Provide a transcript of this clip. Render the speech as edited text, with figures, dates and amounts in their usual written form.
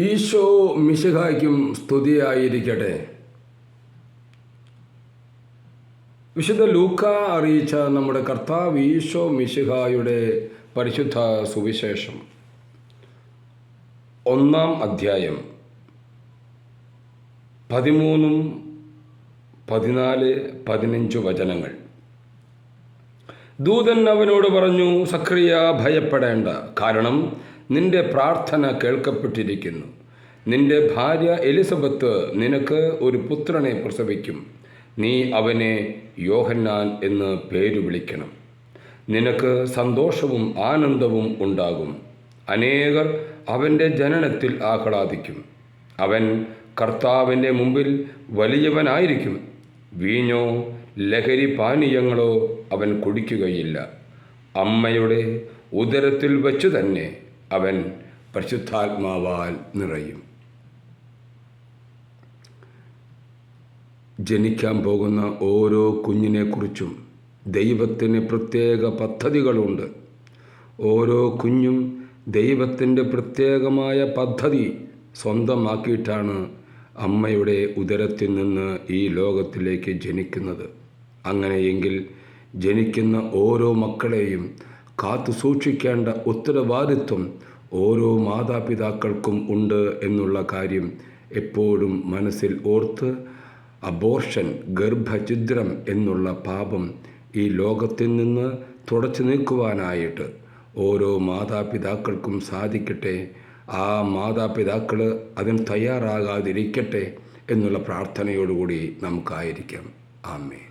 ഈശോ മിശിഹായ്ക്കും സ്തുതിയായിരിക്കട്ടെ. വിശുദ്ധ ലൂക്ക അറിയിച്ച നമ്മുടെ കർത്താവ് ഈശോ മിശിഹായുടെ പരിശുദ്ധ സുവിശേഷം 1-ാം അധ്യായം 13, 14, 15 വചനങ്ങൾ. ദൂതൻ അവനോട് പറഞ്ഞു, സഖറിയ, ഭയപ്പെടേണ്ട, കാരണം നിന്റെ പ്രാർത്ഥന കേൾക്കപ്പെട്ടിരിക്കുന്നു. നിന്റെ ഭാര്യ എലിസബത്ത് നിനക്ക് ഒരു പുത്രനെ പ്രസവിക്കും. നീ അവനെ യോഹന്നാൻ എന്ന് പേര് വിളിക്കണം. നിനക്ക് സന്തോഷവും ആനന്ദവും ഉണ്ടാകും. അനേകർ അവൻ്റെ ജനനത്തിൽ ആഹ്ലാദിക്കും. അവൻ കർത്താവിൻ്റെ മുമ്പിൽ വലിയവനായിരിക്കും. വീഞ്ഞോ ലഹരി പാനീയങ്ങളോ അവൻ കുടിക്കുകയില്ല. അമ്മയുടെ ഉദരത്തിൽ വച്ചു തന്നെ അവൻ പരിശുദ്ധാത്മാവാൽ നിറയും. ജനിക്കാൻ പോകുന്ന ഓരോ കുഞ്ഞിനെക്കുറിച്ചും ദൈവത്തിന് പ്രത്യേക പദ്ധതികളുണ്ട്. ഓരോ കുഞ്ഞും ദൈവത്തിൻ്റെ പ്രത്യേകമായ പദ്ധതി സ്വന്തമാക്കിയിട്ടാണ് അമ്മയുടെ ഉദരത്തിൽ നിന്ന് ഈ ലോകത്തിലേക്ക് ജനിക്കുന്നത്. അങ്ങനെയെങ്കിൽ ജനിക്കുന്ന ഓരോ മക്കളെയും കാത്തു സൂക്ഷിക്കേണ്ട ഉത്തരവാദിത്വം ഓരോ മാതാപിതാക്കൾക്കും ഉണ്ട് എന്നുള്ള കാര്യം എപ്പോഴും മനസ്സിൽ ഓർത്ത് അബോർഷൻ, ഗർഭഛിദ്രം എന്നുള്ള പാപം ഈ ലോകത്തിൽ നിന്ന് തുടച്ചു നീക്കുവാനായിട്ട് ഓരോ മാതാപിതാക്കൾക്കും സാധിക്കട്ടെ. ആ മാതാപിതാക്കൾ അതിന് തയ്യാറാകാതിരിക്കട്ടെ എന്നുള്ള പ്രാർത്ഥനയോടുകൂടി നമുക്കായിരിക്കാം. ആമേൻ.